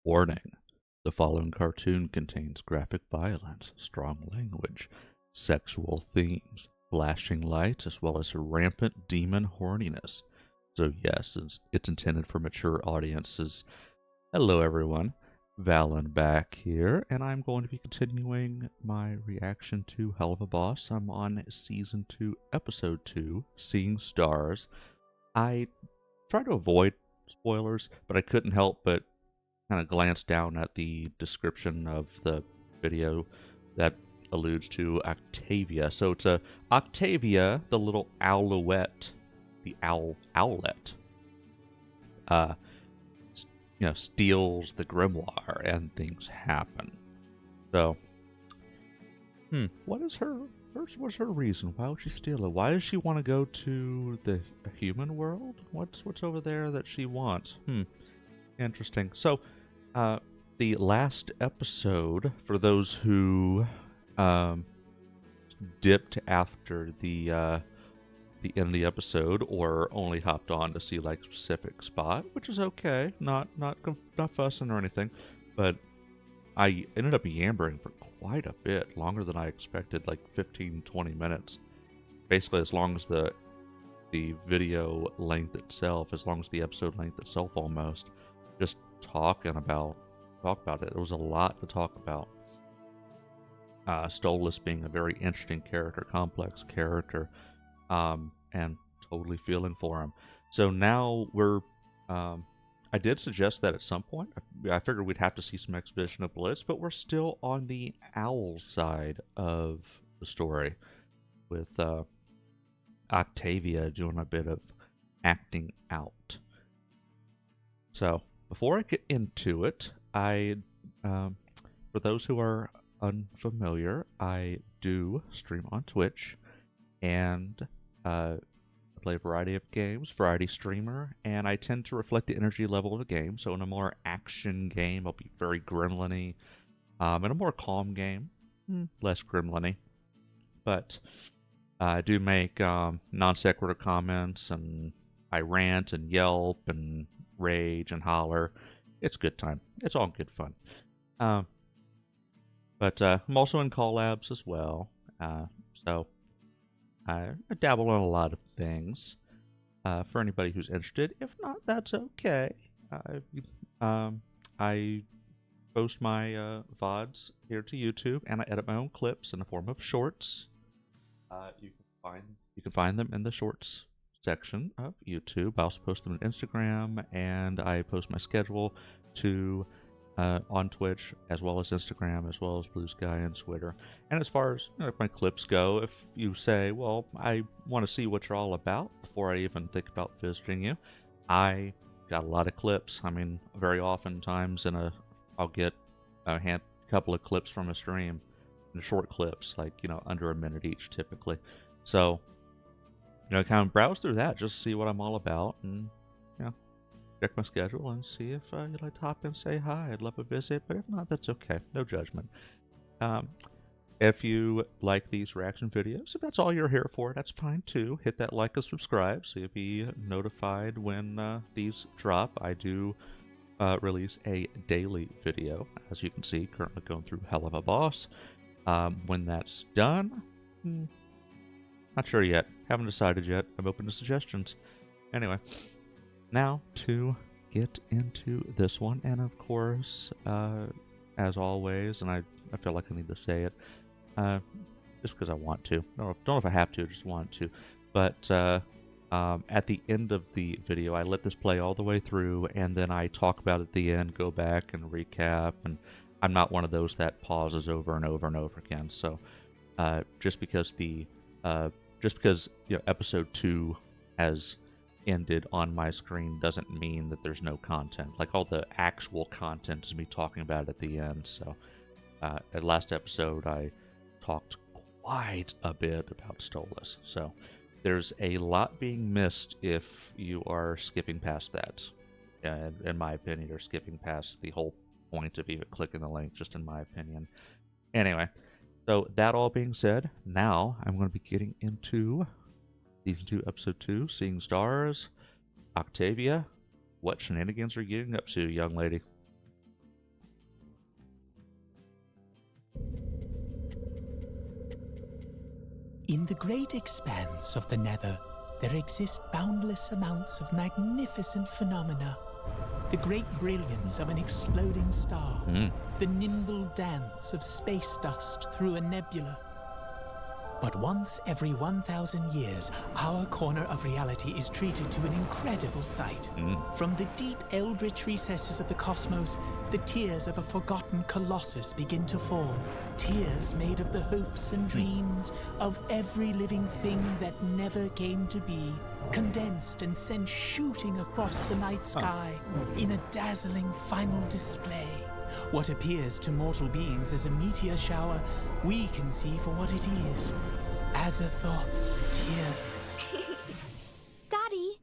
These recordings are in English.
Warning: the following cartoon contains graphic violence, strong language, sexual themes, flashing lights, as well as rampant demon horniness. So yes, it's intended for mature audiences. Hello everyone, Valen back here, and I'm going to be continuing my reaction to Helluva Boss. I'm on Season 2, Episode 2, Seeing Stars. I try to avoid spoilers, but I couldn't help but kind of glance down at the description of the video that alludes to Octavia. So it's Octavia, the little owlette, the owlet, uh, steals the grimoire and things happen. So, what is what's her reason? Why would she steal it? Why does she want to go to the human world? What's over there that she wants? Interesting. So, the last episode, for those who dipped after the end of the episode, or only hopped on to see like a specific spot, which is okay, not fussing or anything, but I ended up yammering for quite a bit, longer than I expected, like 15-20 minutes. Basically, as long as the video length itself, as long as the episode length itself, almost. Just talk about it. There was a lot to talk about. Stolas being a very interesting character, complex character, and totally feeling for him. So now we're. I did suggest that at some point. I figured we'd have to see some exposition of Blitz, but we're still on the owl side of the story, with Octavia doing a bit of acting out. So, before I get into it, for those who are unfamiliar, I do stream on Twitch, and play a variety of games, variety streamer, and I tend to reflect the energy level of the game. So in a more action game, I'll be very gremlin-y. In a more calm game, less gremlin-y. But I do make non-sequitur comments, and I rant and yelp and rage and holler. It's good time. It's all good fun. But I'm also in collabs as well. So I dabble in a lot of things. For anybody who's interested, if not, that's okay. I post my VODs here to YouTube, and I edit my own clips in the form of shorts. You can find them in the shorts section of YouTube. I also post them on Instagram, and I post my schedule to on Twitch, as well as Instagram, as well as Blue Sky and Twitter. And as far as my clips go, if you say, well, I want to see what you're all about before I even think about visiting you, I got a lot of clips. I mean, very oftentimes I'll get a couple of clips from a stream, short clips, like under a minute each, typically. So kind of browse through that, just see what I'm all about, and check my schedule and see if you'd like to hop in and say hi. I'd love a visit, but if not, that's okay. No judgment. If you like these reaction videos, if that's all you're here for, that's fine too. Hit that like and subscribe so you'll be notified when these drop. I do release a daily video, as you can see, currently going through Helluva Boss. When that's done, not sure yet. Haven't decided yet. I'm open to suggestions. Anyway, now to get into this one, and of course, as always, and I feel like I need to say it, just because I want to. Don't know if I have to, just want to. But at the end of the video, I let this play all the way through, and then I talk about it at the end, go back and recap, and I'm not one of those that pauses over and over and over again. So just because episode 2 has ended on my screen doesn't mean that there's no content. Like, all the actual content is me talking about it at the end. So at last episode, I talked quite a bit about Stolas. So there's a lot being missed if you are skipping past that. In my opinion, you're skipping past the whole point of even clicking the link, just in my opinion. Anyway, so that all being said, now I'm going to be getting into Season 2, Episode 2, Seeing Stars. Octavia, what shenanigans are you getting up to, young lady? In the great expanse of the Nether, there exist boundless amounts of magnificent phenomena. The great brilliance of an exploding star, the nimble dance of space dust through a nebula. But once every 1,000 years, our corner of reality is treated to an incredible sight. From the deep eldritch recesses of the cosmos, the tears of a forgotten colossus begin to form. Tears made of the hopes and dreams of every living thing that never came to be, condensed and sent shooting across the night sky in a dazzling final display. What appears to mortal beings as a meteor shower, we can see for what it is. Azathoth's tears. Daddy,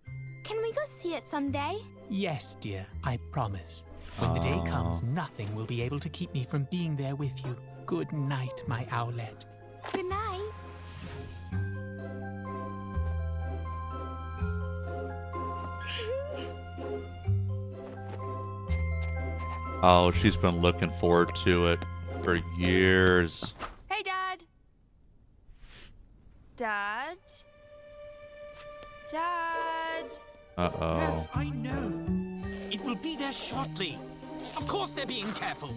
can we go see it someday? Yes, dear, I promise. When the day comes, nothing will be able to keep me from being there with you. Good night, my owlet. Good night. Oh, she's been looking forward to it for years. Hey, Dad. Dad? Dad? Uh-oh. Yes, I know. It will be there shortly. Of course they're being careful.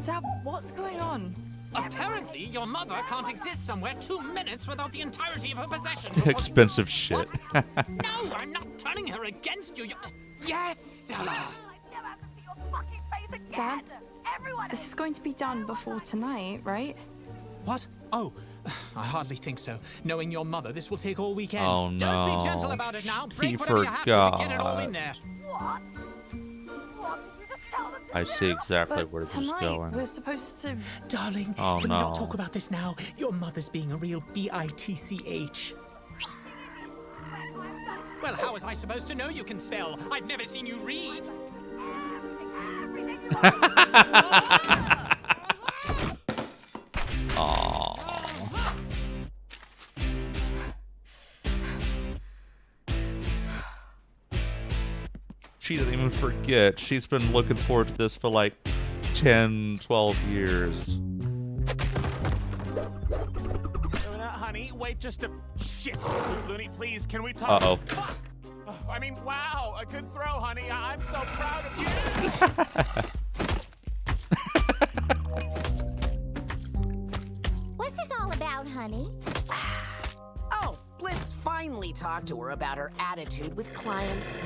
Dad, what's going on? Apparently, your mother can't exist somewhere 2 minutes without the entirety of her possessions. Expensive shit. What? No, I'm not turning her against you. Yes, Stella. Dad, this is going to be done before tonight, right? What? Oh, I hardly think so. Knowing your mother, this will take all weekend. Oh, no. Don't be gentle about it now. Break He whatever you have to get it all in there. I see exactly But where this is tonight going. we're supposed to... Darling, Oh, can we not no. talk about this now? Your mother's being a real bitch. Well, how was I supposed to know you can spell? I've never seen you read. She didn't even forget. She's been looking forward to this for like 10, 12 years. Honey, wait just a... Shit! Looney, please, can we talk? Uh-oh. Fuck! I mean, wow, a good throw, honey. I'm so proud of you! What's this all about, honey? Oh, Blitz finally talked to her about her attitude with clients.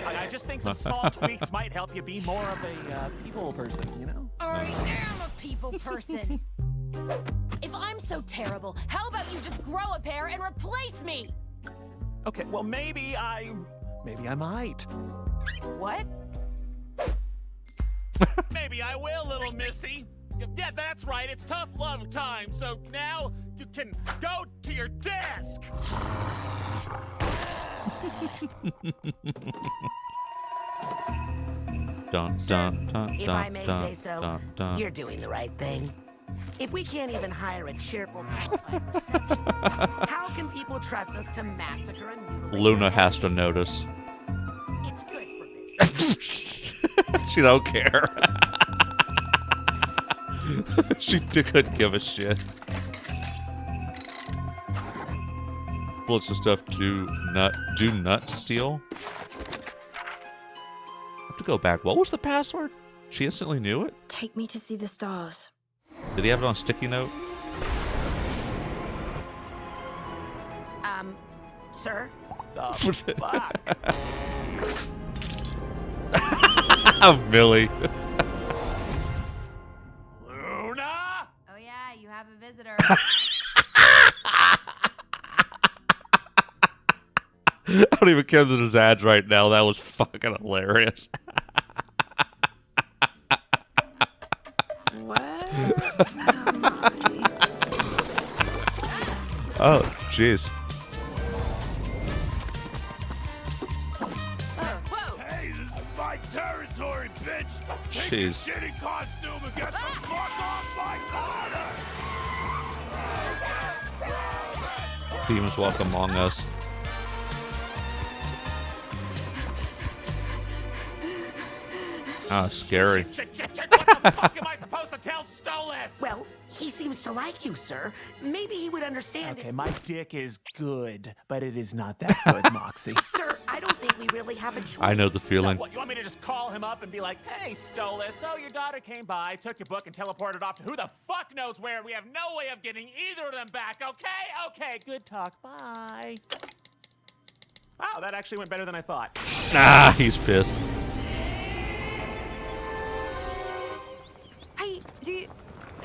I just think some small tweaks might help you be more of a people person, you know? I am a people person. If I'm so terrible, how about you just grow a pair and replace me? Okay, well, maybe I might. What? Maybe I will, little missy. Yeah, that's right. It's tough love time. So now you can go to your desk. Dun, dun, dun, If dun, I may dun, say so, dun, dun. you're doing the right thing. If we can't even hire a cheerful, qualified receptionist, how can people trust us to massacre and mutilate Luna their has to enemies? notice. It's good for business. She don't care. She couldn't give a shit. Blitzø stuff do nut steal. Have to go back. What was the password? She instantly knew it. Take me to see the stars. Did he have it on a sticky note? Sir? Fuck. Millie. Luna? Oh yeah, you have a visitor. I don't even care that there's ads right now. That was fucking hilarious. Where am I? Oh, jeez. Hey, this is my territory, bitch. Take your Jeez. shitty costume and get the fuck off my corner. Demons walk among us. Ah, scary. Shit, what the the fuck am I supposed to tell Stolas? Well, he seems to like you, sir. Maybe he would understand Okay, it. my dick is good, but it is not that good, Moxie. Sir, I don't think we really have a choice. I know the So feeling. what, you want me to just call him up and be like, hey, Stolas, so your daughter came by, took your book, and teleported off to who the fuck knows where, and we have no way of getting either of them back, okay? Okay, good talk, bye. Wow, that actually went better than I thought. Ah, he's pissed. Hey,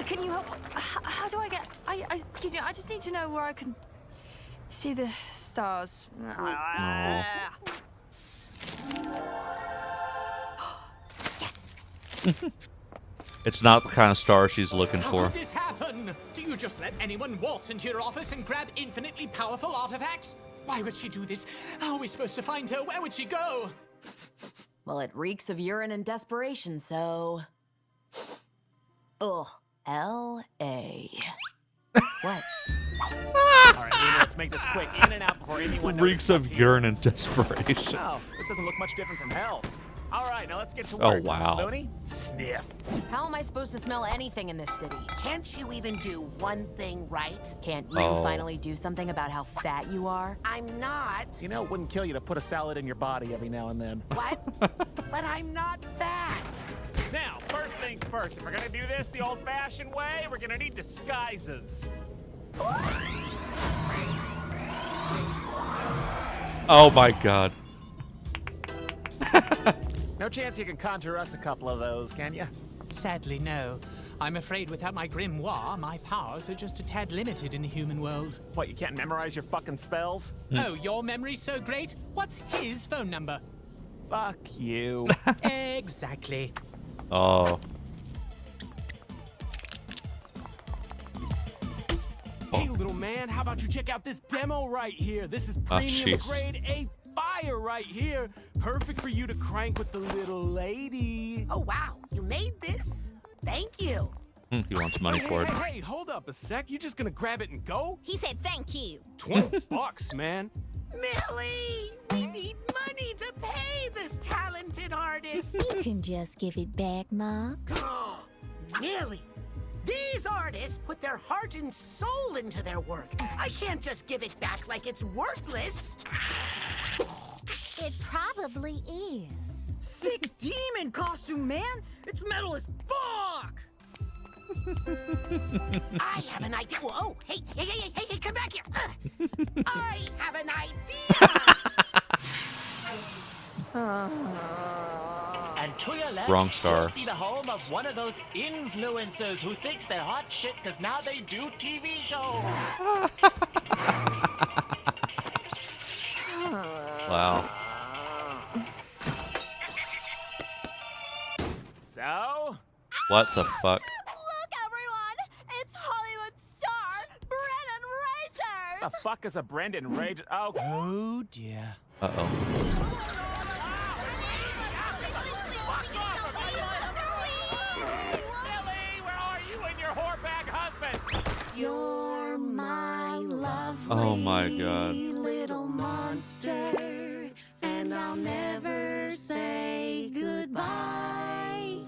can you help? How do I get? Excuse me. I just need to know where I can see the stars. Yes. It's not the kind of star she's looking How for. could this happen? Do you just let anyone waltz into your office and grab infinitely powerful artifacts? Why would she do this? How are we supposed to find her? Where would she go? Well, it reeks of urine and desperation, so... Ugh. L.A. What? All right, Luna, let's make this quick. In and out before anyone knows Reeks of what's urine and desperation. Oh, this doesn't look much different from hell. All right, now let's get to Oh, work. wow. Looney, sniff. How am I supposed to smell anything in this city? Can't you even do one thing right? Can't you Oh. finally do something about how fat you are? I'm not. You know, it wouldn't kill you to put a salad in your body every now and then. What? But I'm not fat. Now, first things first, if we're gonna do this the old-fashioned way, we're gonna need disguises. Oh my god. No chance you can conjure us a couple of those, can you? Sadly, no. I'm afraid without my grimoire, my powers are just a tad limited in the human world. What, you can't memorize your fucking spells? Oh, your memory's so great? What's his phone number? Fuck you. Exactly. Oh. Hey, little man, how about you check out this demo right here? This is premium jeez. grade A fire right here. Perfect for you to crank with the little lady. Oh, wow. You made this? Thank you. He wants money for it. Hey, hold up a sec. You just gonna grab it and go? He said thank you. $20, man. Millie, we need money to pay this talented artist. You can just give it back, Mox. Millie, these artists put their heart and soul into their work. I can't just give it back like it's worthless. It probably is. Sick demon costume, man! It's metal as fuck! I have an idea. Whoa, hey, come back here. I have an idea. And to your left, Wrong star. you'll see the home of one of those influencers who thinks they're hot shit because now they do TV shows. Wow. So? What the fuck? Look, everyone! It's Hollywood star Brennon Ragers! The fuck is a Brendan Rage? Oh, Oh dear. Uh-oh. Millie, where are you and your whorebag husband? You're my lovely Oh my god. little monster, and I'll never say goodbye.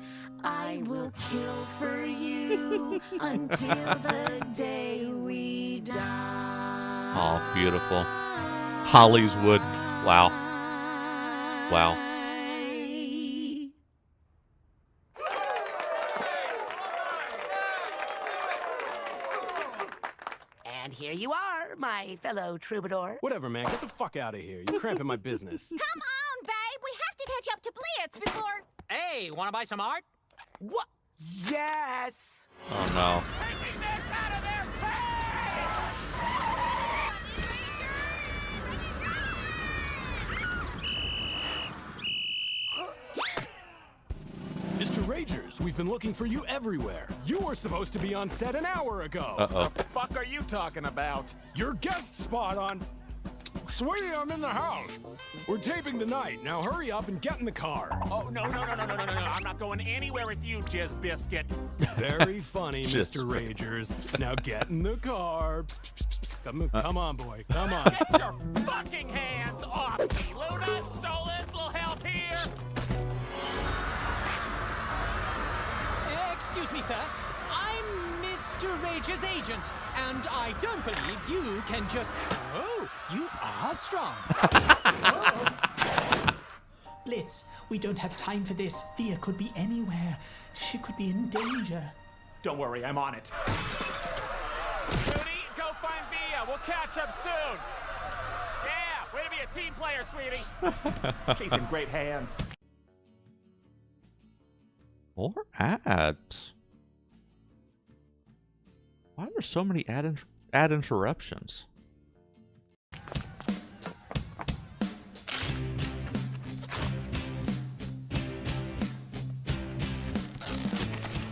I will kill for you until the day we die. Oh, beautiful. Hollywood. Wow. Wow. And here you are, my fellow troubadour. Whatever, man. Get the fuck out of here. You're cramping my business. Come on, babe! We have to catch up to Blitz before... Hey, wanna buy some art? What? Yes! Oh no. Taking this out of their pay! Mr. Ragers, we've been looking for you everywhere. You were supposed to be on set an hour ago. Uh-oh. The fuck are you talking about? Your guest spot on... Sweetie, I'm in the house. We're taping tonight. Now hurry up and get in the car. Oh, no. I'm not going anywhere with you, Jizz Biscuit. Very funny, Just Mr. wait. Ragers. Now get in the car. Come on, boy. Come on. Get your fucking hands off me! Luna, Stolas, little help here! me, sir. I'm Mr. Rage's agent, and I don't believe you can just... Oh, you are strong. Blitz, we don't have time for this. Via could be anywhere. She could be in danger. Don't worry, I'm on it. Rudy, go find Via. We'll catch up soon. Yeah, way to be a team player, sweetie. She's in great hands. More ads. Why are there so many ad interruptions?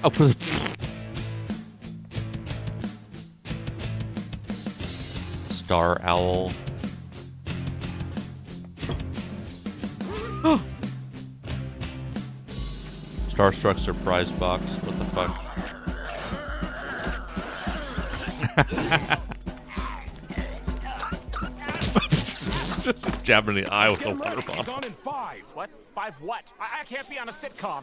Oh, Star Owl. Starstruck surprise box. What the fuck? Jabbing in the eye with a water He's bottle. on in 5. What? 5 what? I can't be on a sitcom.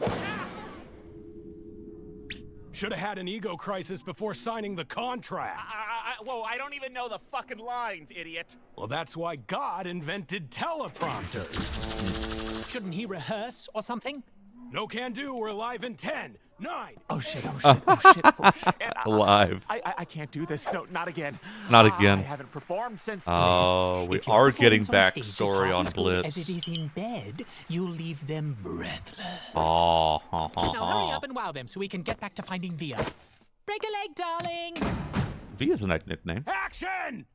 Should have had an ego crisis before signing the contract. Whoa, I don't even know the fucking lines, idiot. Well, that's why God invented teleprompters. Shouldn't he rehearse or something? No can do. We're live in 10, 9. Oh shit, oh shit, oh shit, oh shit. Live. I can't do this. No, not again. Not again. I haven't performed since Oh, we If your are getting performance on stage is backstory half on as good Blitz. As it is in bed, you'll leave them breathless. Oh, Now hurry up and wow them so we can get back to finding Via. Break a leg, darling. Via's a nice nickname. Action!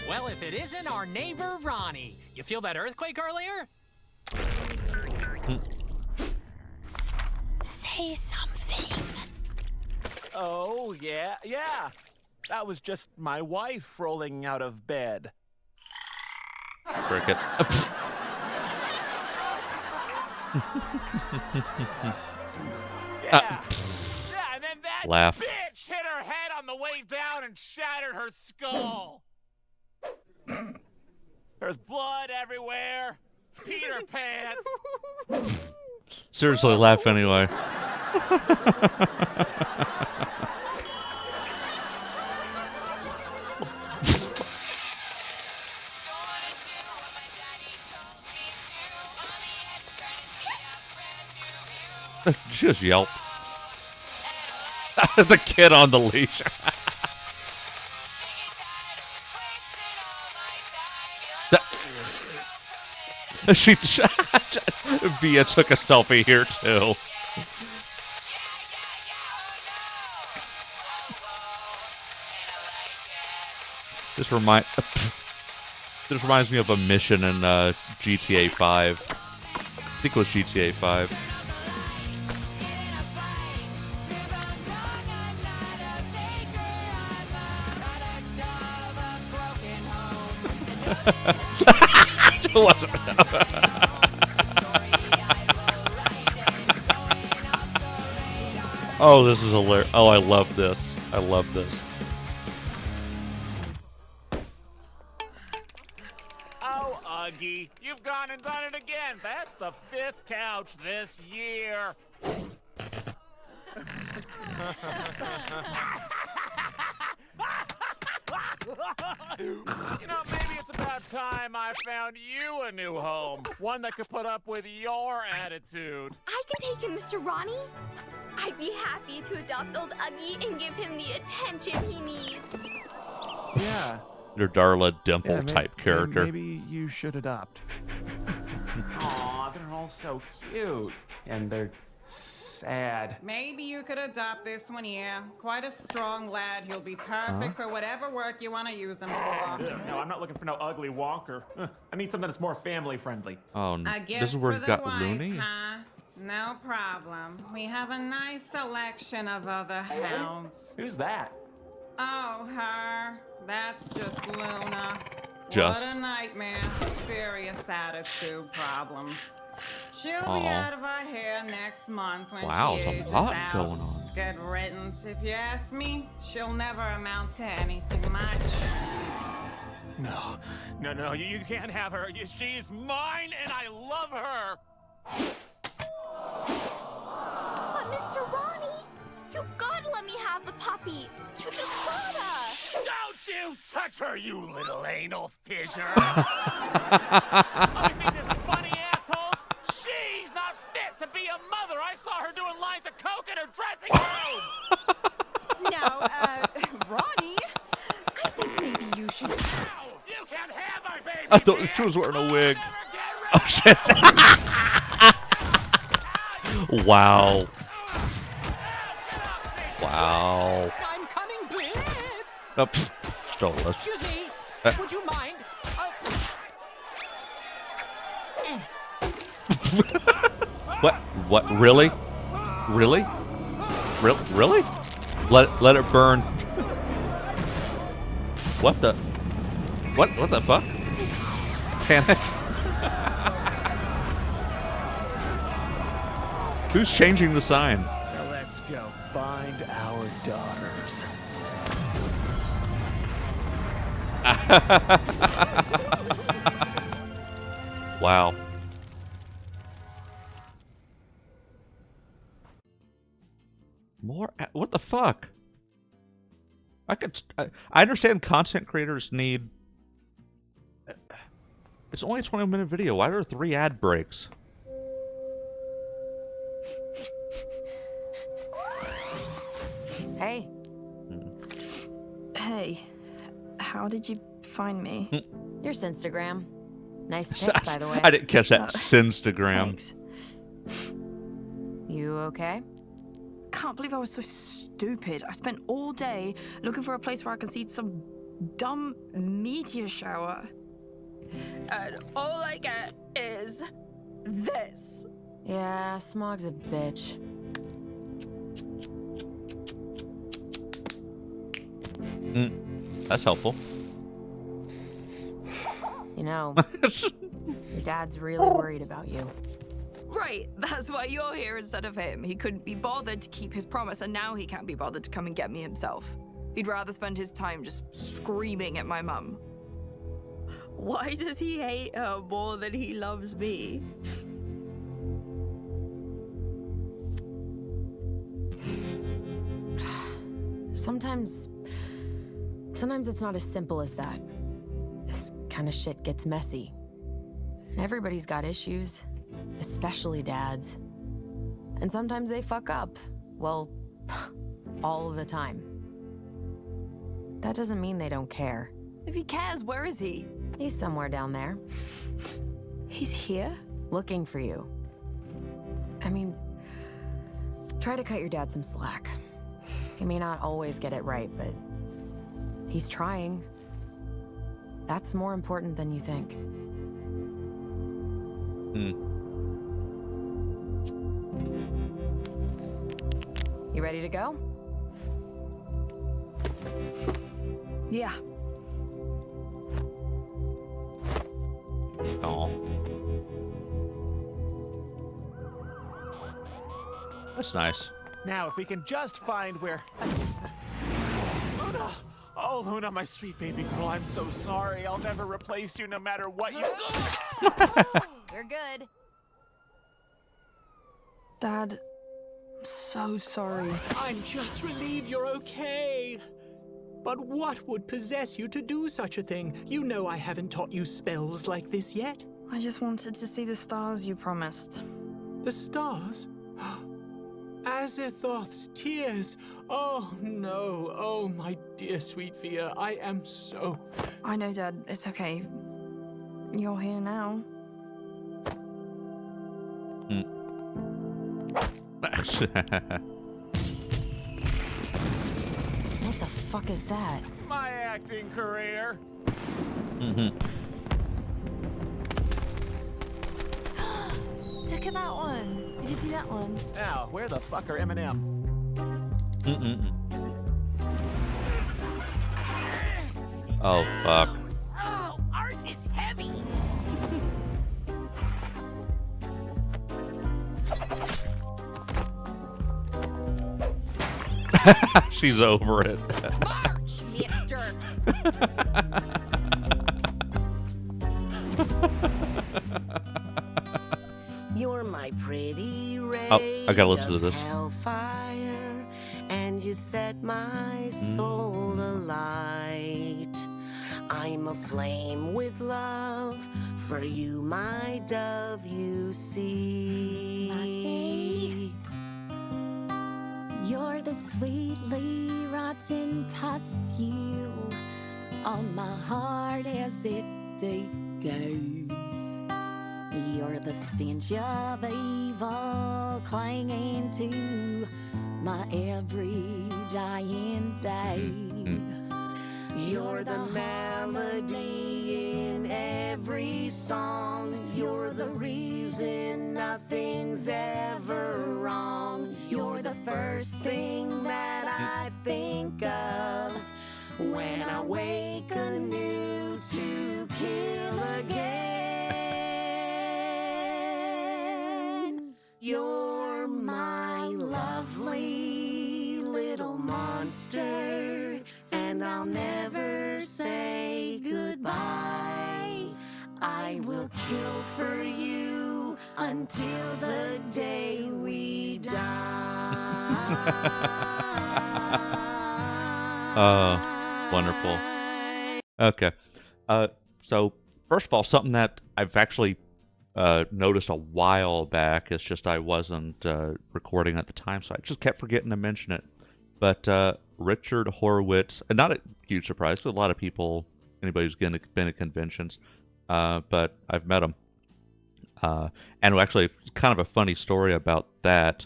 Well, if it isn't our neighbor Ronnie. You feel that earthquake earlier? Say something. Oh, yeah. That was just my wife rolling out of bed. Cricket. Yeah, and then that Laugh. bitch hit her head on the way down and shattered her skull. There's blood everywhere. Peter pants. Seriously, laugh anyway. Just yelp. The kid on the leash. She Via took a selfie here too. This reminds me of a mission in GTA 5. I think it was GTA 5. It wasn't. Oh, this is hilarious. Oh, I love this. I love this. Oh, Uggy, you've gone and done it again. That's the 5th couch this year. You know, maybe it's about time I found you a new home. One that could put up with your attitude. I can take him, Mr. Ronnie. I'd be happy to adopt old Uggy and give him the attention he needs. Yeah. Your Darla Dimple type character. Maybe you should adopt. Aw, they're all so cute. And they're sad. Maybe you could adopt this one, yeah. Quite a strong lad. He'll be perfect for whatever work you want to use him for. No, I'm not looking for no ugly wonker. I need something that's more family friendly. Oh, A gift this is where for it the got wife, loony? huh? No problem. We have a nice selection of other hounds. Who's that? Oh, her. That's just Luna. Just. What a nightmare. Serious attitude problems. She'll Aw. be out of our hair next month when Wow, she there's a ages lot out. going on. Good riddance, if you ask me. She'll never amount to anything much. No, you can't have her. She's mine and I love her. But happy. You just bought us. Don't you touch her, you little anal fissure! Oh, you think this is funny, assholes? She's not fit to be a mother. I saw her doing lines of coke in her dressing room. Now, Ronnie, I think maybe you should. Ow! You can't have my baby. I thought she was wearing a wig. Oh shit! Wow. Wow. I'm coming, Blitz. Oh, stole us. Excuse me. Would you mind? What? What? Really? Really? Really? Let it burn. What the? What the fuck? Panic. Who's changing the sign? Now let's go find our daughters. Wow. More? What the fuck? I understand content creators need. It's only a 20-minute video. Why are there 3 ad breaks? Hey. Hey. How did you find me? Your Instagram. Nice pics, by the way. I didn't catch that. Sinstagram. Thanks. You okay? Can't believe I was so stupid. I spent all day looking for a place where I can see some dumb meteor shower. And all I get is this. Yeah, smog's a bitch. That's helpful. You know, your dad's really worried about you. Right, that's why you're here instead of him. He couldn't be bothered to keep his promise, and now he can't be bothered to come and get me himself. He'd rather spend his time just screaming at my mum. Why does he hate her more than he loves me? Sometimes it's not as simple as that. This kind of shit gets messy. And everybody's got issues, especially dads. And sometimes they fuck up. Well, all the time. That doesn't mean they don't care. If he cares, where is he? He's somewhere down there. He's here? Looking for you. I mean, try to cut your dad some slack. He may not always get it right, but he's trying. That's more important than you think. You ready to go? Yeah. Oh. That's nice. Now, if we can just find where... Luna! Oh, Luna, my sweet baby girl, I'm so sorry. I'll never replace you no matter what you... You're good. Dad, so sorry. I'm just relieved you're okay. But what would possess you to do such a thing? You know I haven't taught you spells like this yet. I just wanted to see the stars you promised. The stars? Azathoth's tears. Oh, no. Oh, my dear sweet Fia, I am so... I know, Dad. It's okay. You're here now. What the fuck is that? My acting career. Look at that one. Did you see that one? Now, where the fuck are Eminem? Oh, fuck. Oh, art is heavy. She's over it. March, mister! You're my pretty ray Oh, I gotta listen to this. Hellfire, and you set my soul alight. I'm aflame with love for you, my dove, you see. Moxie, you're the sweetly rotten pustule on my heart as it decays. You're the stench of evil clinging to my every dying day. You're the melody in every song. You're the reason nothing's ever wrong. You're the first thing that I think of when I wake anew to kill again. You're my lovely little monster, and I'll never say goodbye. I will kill for you until the day we die. Wonderful. Okay. So first of all, something that I've actually noticed a while back, it's just I wasn't recording at the time, so I just kept forgetting to mention it. But Richard Horowitz, and not a huge surprise to a lot of people, anybody who's been at conventions, but I've met him. And actually, kind of a funny story about that.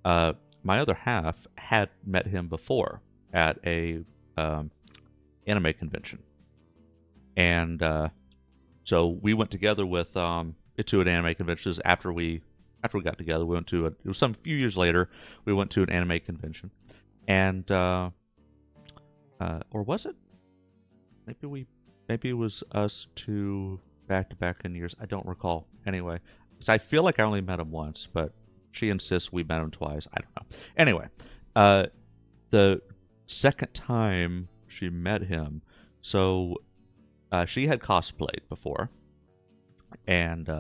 My other half had met him before at a anime convention, and so we went together with to an anime convention. After we got together, we went to it was some few years later. We went to an anime convention, and or was it? Maybe it was us two back to back in years. I don't recall. Anyway, so I feel like I only met him once, but she insists we met him twice. I don't know. Anyway, the second time she met him, so she had cosplayed before, and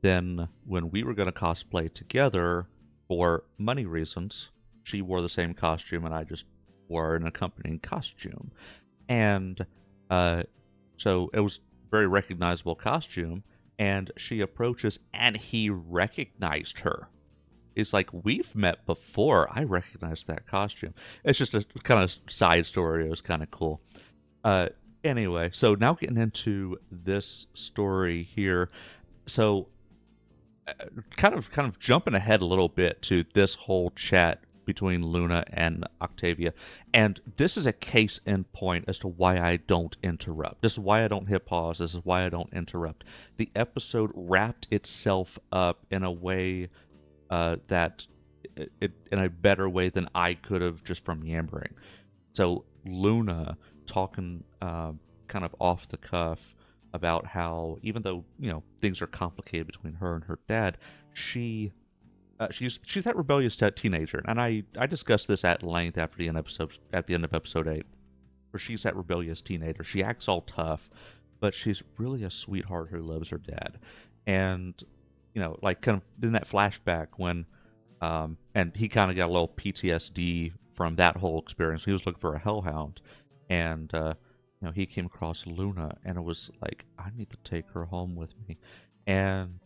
then when we were going to cosplay together for money reasons, she wore the same costume and I just wore an accompanying costume, and so it was a very recognizable costume, and she approaches and he recognized her. It's like, we've met before. I recognize that costume. It's just a kind of side story. It was kind of cool. Anyway, so now getting into this story here. So kind of jumping ahead a little bit to this whole chat between Luna and Octavia. And this is a case in point as to why I don't interrupt. This is why I don't hit pause. This is why I don't interrupt. The episode wrapped itself up in a way that in a better way than I could have just from yammering. So Luna talking kind of off the cuff about how even though things are complicated between her and her dad, she's that rebellious teenager, and I discussed this at length at the end of episode 8, where she's that rebellious teenager. She acts all tough, but she's really a sweetheart who loves her dad, and like kind of in that flashback when, and he kind of got a little PTSD from that whole experience. He was looking for a hellhound, and he came across Luna, and it was like, I need to take her home with me, and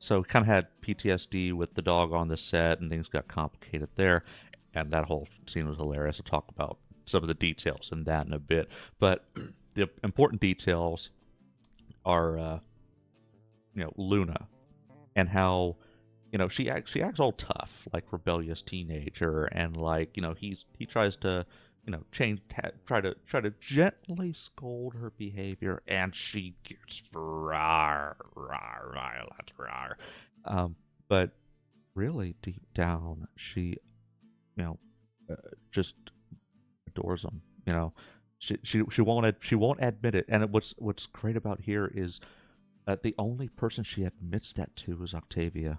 so kind of had PTSD with the dog on the set, and things got complicated there, and that whole scene was hilarious. I'll talk about some of the details in that in a bit, but the important details are, Luna. And how, she acts all tough, like rebellious teenager, and like, he tries to, try to gently scold her behavior, and she gets violent. But really deep down, she, just adores him. She won't admit it. And what's great about here is the only person she admits that to is Octavia,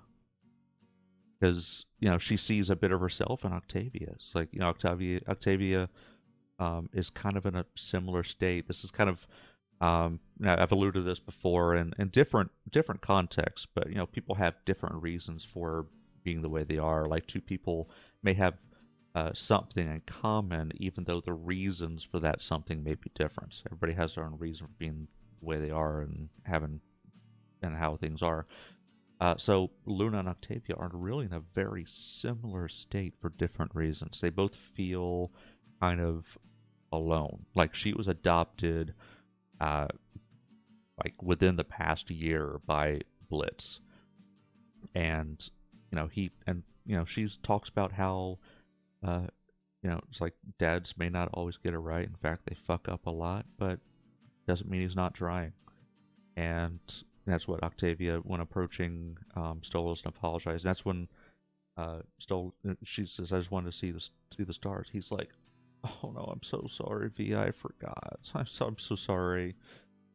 because she sees a bit of herself in Octavia. It's like Octavia is kind of in a similar state. This is kind of I've alluded to this before in different contexts, but people have different reasons for being the way they are. Like two people may have something in common, even though the reasons for that something may be different. Everybody has their own reason for being the way they are and how things are. So Luna and Octavia are really in a very similar state for different reasons. They both feel kind of alone. Like she was adopted like within the past year by Blitz. And she talks about how it's like dads may not always get it right. In fact, they fuck up a lot, but doesn't mean he's not trying. And that's what Octavia, when approaching Stolas and apologized, that's when she says, "I just wanted to see the stars." He's like, "Oh no, I'm so sorry, V. I forgot. I'm so sorry."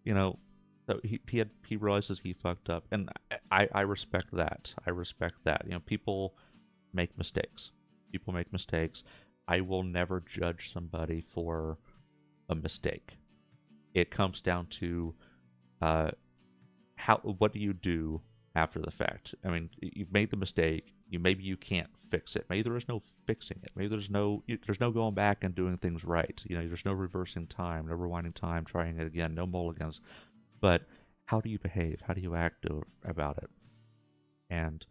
So he realizes he fucked up, and I respect that. I respect that. People make mistakes. People make mistakes. I will never judge somebody for a mistake. It comes down to what do you do after the fact? I mean, you've made the mistake. Maybe you can't fix it. Maybe there is no fixing it. Maybe there's no going back and doing things right. There's no reversing time, no rewinding time, trying it again, no mulligans. But how do you behave? How do you act about it? And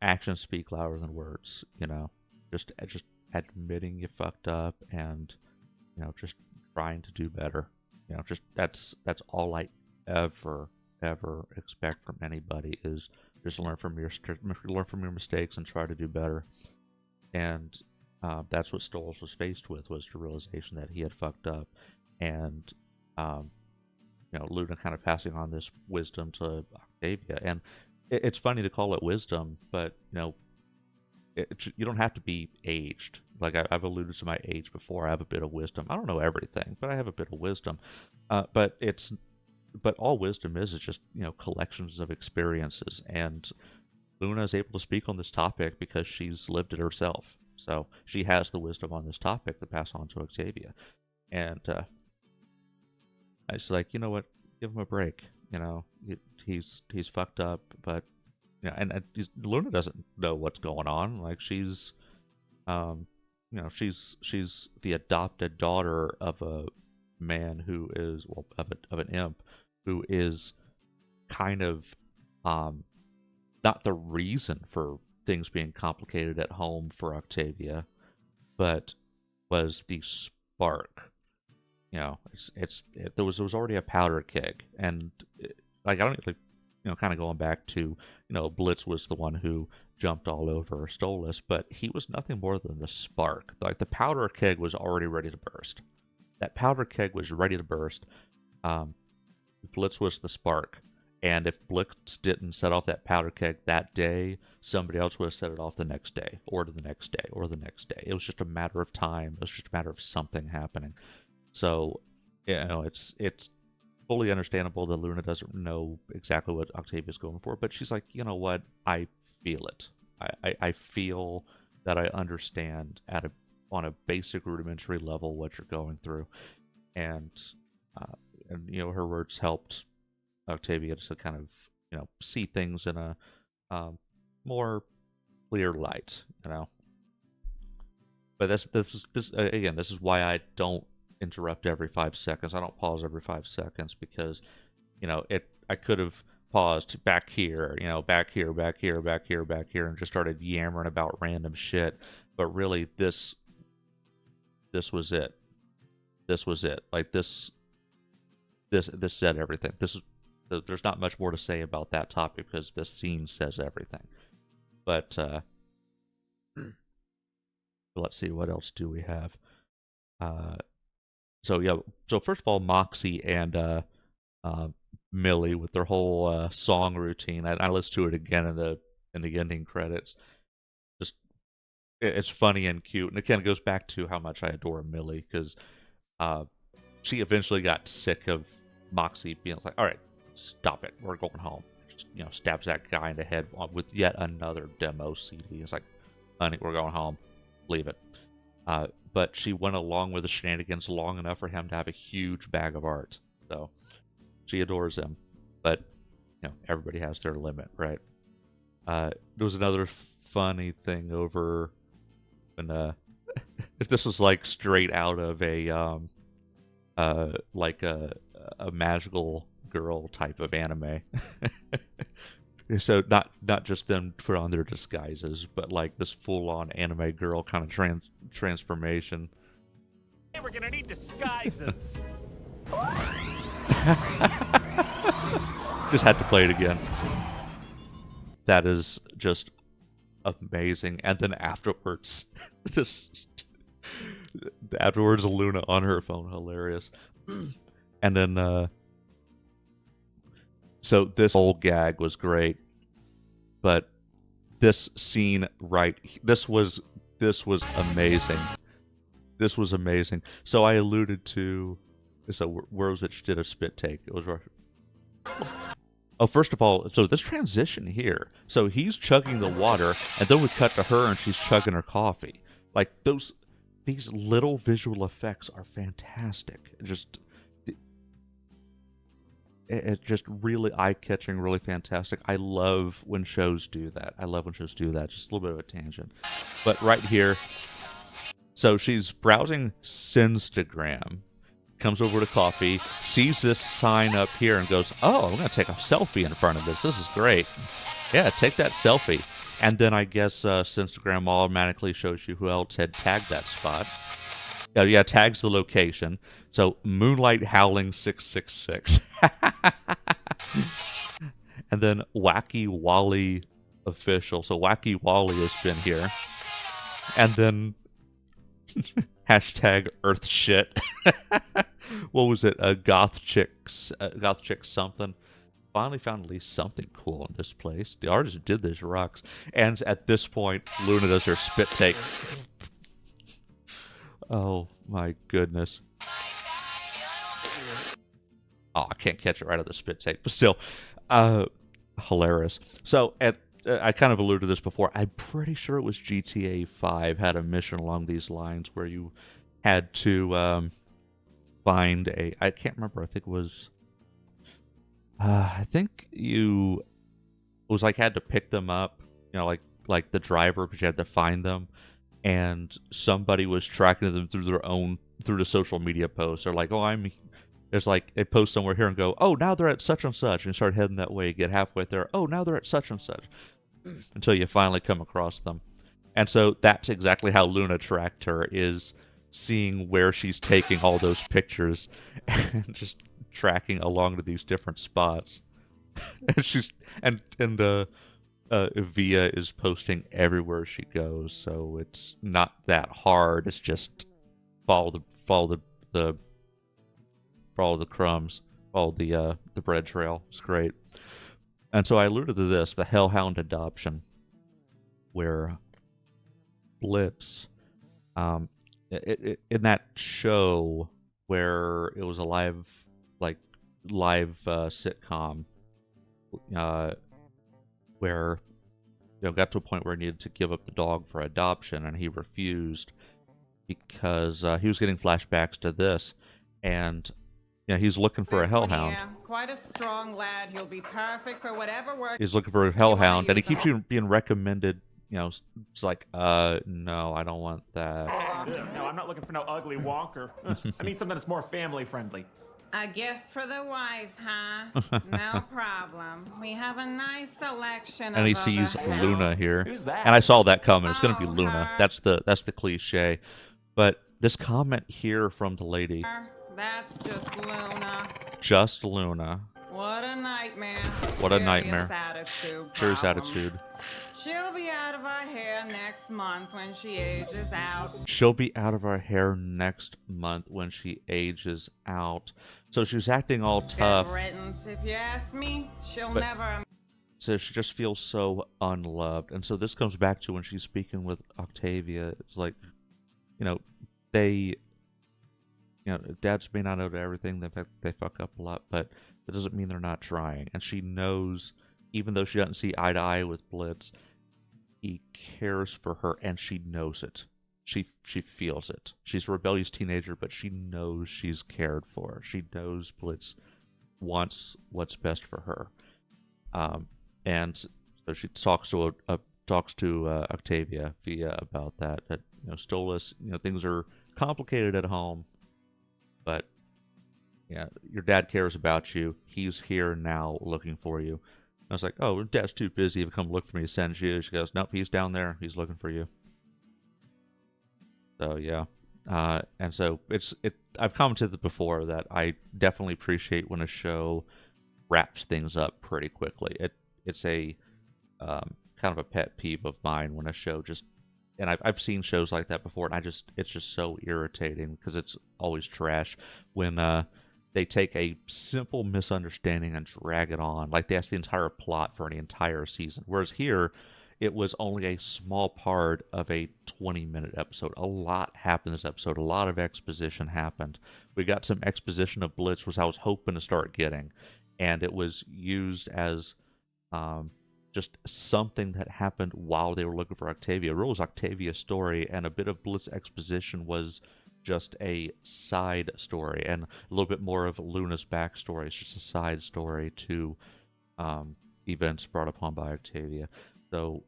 actions speak louder than words. Just admitting you fucked up and just trying to do better. Just that's all I ever expect from anybody is just learn from your mistakes and try to do better. And that's what Stolas was faced with, was the realization that he had fucked up, and Luna kind of passing on this wisdom to Octavia. And it's funny to call it wisdom, but you don't have to be aged. Like I've alluded to my age before. I have a bit of wisdom. I don't know everything, but I have a bit of wisdom. But all wisdom is just collections of experiences, and Luna is able to speak on this topic because she's lived it herself. So she has the wisdom on this topic to pass on to Octavia. And I was like, you know what? Give him a break. He's fucked up, but and Luna doesn't know what's going on. Like she's she's the adopted daughter of a man who is of an imp who is kind of not the reason for things being complicated at home for Octavia, but was the spark. There was already a powder keg, and like I don't like kind of going back to Blitz was the one who jumped all over Stolas, but he was nothing more than the spark. Like the powder keg was already ready to burst. That powder keg was ready to burst. Blitz was the spark, and if Blitz didn't set off that powder keg that day, somebody else would have set it off the next day, or the next day, or the next day. It was just a matter of time. It was just a matter of something happening. So, it's fully understandable that Luna doesn't know exactly what Octavia's going for, but she's like, you know what? I feel it. I feel that I understand on a basic rudimentary level what you're going through, and her words helped Octavia to kind of see things in a more clear light, But this is why I don't interrupt every 5 seconds. I don't pause every 5 seconds because I could have paused back here, back here, and just started yammering about random shit. But really, this was it. This was it. Like this said everything. There's not much more to say about that topic because this scene says everything. But let's see, what else do we have? So first of all, Moxie and Millie with their whole song routine. I listened to it again in the ending credits. Just it's funny and cute, and again, it goes back to how much I adore Millie because she eventually got sick of Moxie being like, "All right, stop it, we're going home." Just, stabs that guy in the head with yet another demo CD. It's like, "Honey, we're going home. Leave it." But she went along with the shenanigans long enough for him to have a huge bag of art. So she adores him, but everybody has their limit, right? There was another funny thing over when This is like straight out of a like a magical girl type of anime. So not just them put on their disguises, but like this full-on anime girl kind of transformation. Hey, we're gonna need disguises. Just had to play it again. That is just amazing. And then afterwards, Luna on her phone, hilarious. And then so this whole gag was great, but this scene this was amazing. This was amazing. So I alluded to, so where was it? She did a spit take. It was right. Oh, first of all, so this transition here. So he's chugging the water, and then we cut to her, and she's chugging her coffee. Like these little visual effects are fantastic. It's just really eye-catching, really fantastic. I love when shows do that. Just a little bit of a tangent. But right here, so she's browsing Sinstagram, comes over to coffee, sees this sign up here and goes, oh, I'm going to take a selfie in front of this. This is great. Yeah, take that selfie. And then I guess Sinstagram automatically shows you who else had tagged that spot. Yeah, tags the location. So Moonlight Howling 666. And then Wacky Wally official. So Wacky Wally has been here. And then hashtag Earth shit. What was it? Goth chick something. Finally found at least something cool in this place. The artist who did this rocks. And at this point, Luna does her spit take. Oh my goodness. Oh, I can't catch it right out of the spit take, but still, hilarious. So I kind of alluded to this before. I'm pretty sure it was GTA 5 had a mission along these lines where you had to find I can't remember. I think it was. It was like had to pick them up, like the driver, but you had to find them, and somebody was tracking them through the social media posts. They're like, oh, there's like a post somewhere here and go, oh, now they're at such and such, and start heading that way. Get halfway there, oh, now they're at such and such, until you finally come across them. And so that's exactly how Luna tracked her, is seeing where she's taking all those pictures and just tracking along to these different spots. And Via is posting everywhere she goes, so it's not that hard. It's just follow the crumbs, follow the bread trail. It's great. And so I alluded to this, the Hellhound adoption, where Blitz, in that show where it was a live sitcom, where got to a point where he needed to give up the dog for adoption, and he refused because he was getting flashbacks to this, and he's looking for a hellhound. Yeah, quite a strong lad. He'll be perfect for whatever work. He's looking for a hellhound, and he keeps being recommended. It's like, no, I don't want that. No, I'm not looking for no ugly wonker. I need something that's more family friendly. A gift for the wife, huh? No problem. We have a nice selection. And he sees Luna here. Who's that? And I saw that coming. It's gonna be Luna. That's the cliche. But this comment here from the lady. That's just Luna. Just Luna. What a nightmare. What a nightmare. Serious attitude. She'll be out of our hair next month when she ages out. She'll be out of our hair next month when she ages out. So she's acting all tough. If you ask me, she'll never. So she just feels so unloved. And so this comes back to when she's speaking with Octavia. It's like, dads may not know everything. They fuck up a lot, but that doesn't mean they're not trying. And she knows, even though she doesn't see eye to eye with Blitz, he cares for her, and she knows it. She feels it. She's a rebellious teenager, but she knows she's cared for. She knows Blitz wants what's best for her. And so she talks to talks to Octavia via about that. That Stolas, things are complicated at home, but yeah, your dad cares about you. He's here now, looking for you. I was like, oh, Dad's too busy to come look for me to send you. She goes, nope, he's down there. He's looking for you. So yeah, and so I've commented before that I definitely appreciate when a show wraps things up pretty quickly. It's a kind of a pet peeve of mine when a show just, and I've seen shows like that before, and it's just so irritating because it's always trash when they take a simple misunderstanding and drag it on like that's the entire plot for an entire season. Whereas here, it was only a small part of a 20-minute episode. A lot happened this episode. A lot of exposition happened. We got some exposition of Blitz, which I was hoping to start getting, and it was used as just something that happened while they were looking for Octavia. It really was Octavia's story, and a bit of Blitz exposition was just a side story, and a little bit more of Luna's backstory. It's just a side story to events brought upon by Octavia. So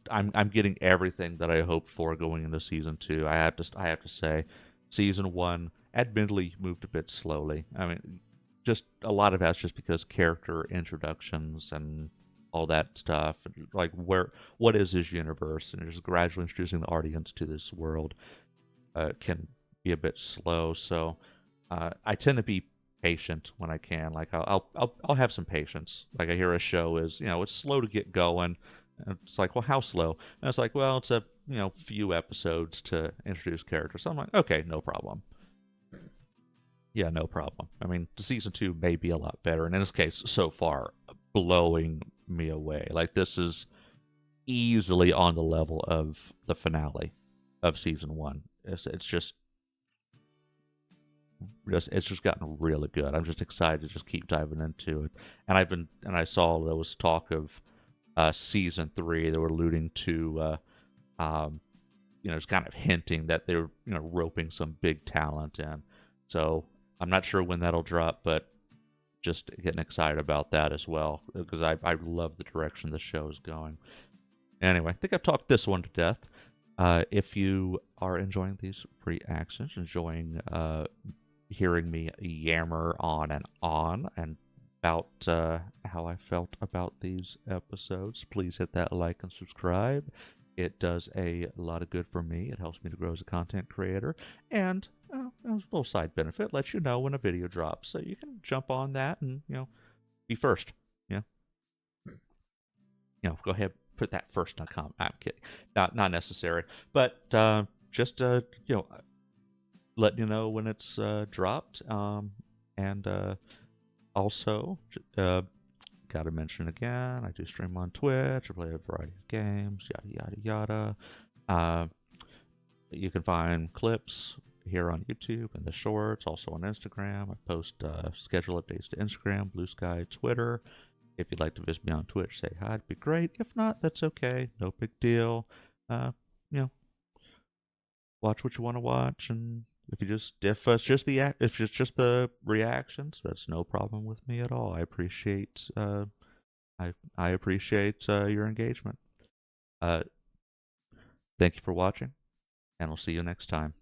I'm getting everything that I hoped for going into season 2. I have to say, season 1 admittedly moved a bit slowly. I mean, just a lot of that's just because character introductions and all that stuff, like what is this universe, and just gradually introducing the audience to this world can be a bit slow. So I tend to be patient when I can. Like I'll have some patience. Like I hear a show is it's slow to get going. And it's like, well, how slow? And it's like, well, it's a few episodes to introduce characters. So I'm like, okay, no problem. Yeah, no problem. I mean, season 2 may be a lot better, and in this case, so far, blowing me away. Like this is easily on the level of the finale of season 1. It's just gotten really good. I'm just excited to just keep diving into it. And I saw there was talk of season 3. They were alluding to just kind of hinting that they were roping some big talent in. So I'm not sure when that'll drop, but just getting excited about that as well, because I love the direction the show is going. Anyway, I think I've talked this one to death. If you are enjoying these reactions, enjoying hearing me yammer on and about how I felt about these episodes, please hit that like and subscribe. It does a lot of good for me. It helps me to grow as a content creator, and as a little side benefit, lets you know when a video drops, so you can jump on that and be first. Go ahead, put that first in a comment. I'm kidding, not necessary, but just letting you know when it's dropped, and also gotta mention again, I do stream on Twitch. I play a variety of games, yada yada yada. You can find clips here on YouTube and the shorts, also on Instagram. I post schedule updates to Instagram, Blue Sky, Twitter. If you'd like to visit me on Twitch, say hi, it'd be great. If not, that's okay, no big deal. Watch what you want to watch, and if it's just the reactions, that's no problem with me at all. I appreciate I appreciate your engagement. Thank you for watching, and I'll see you next time.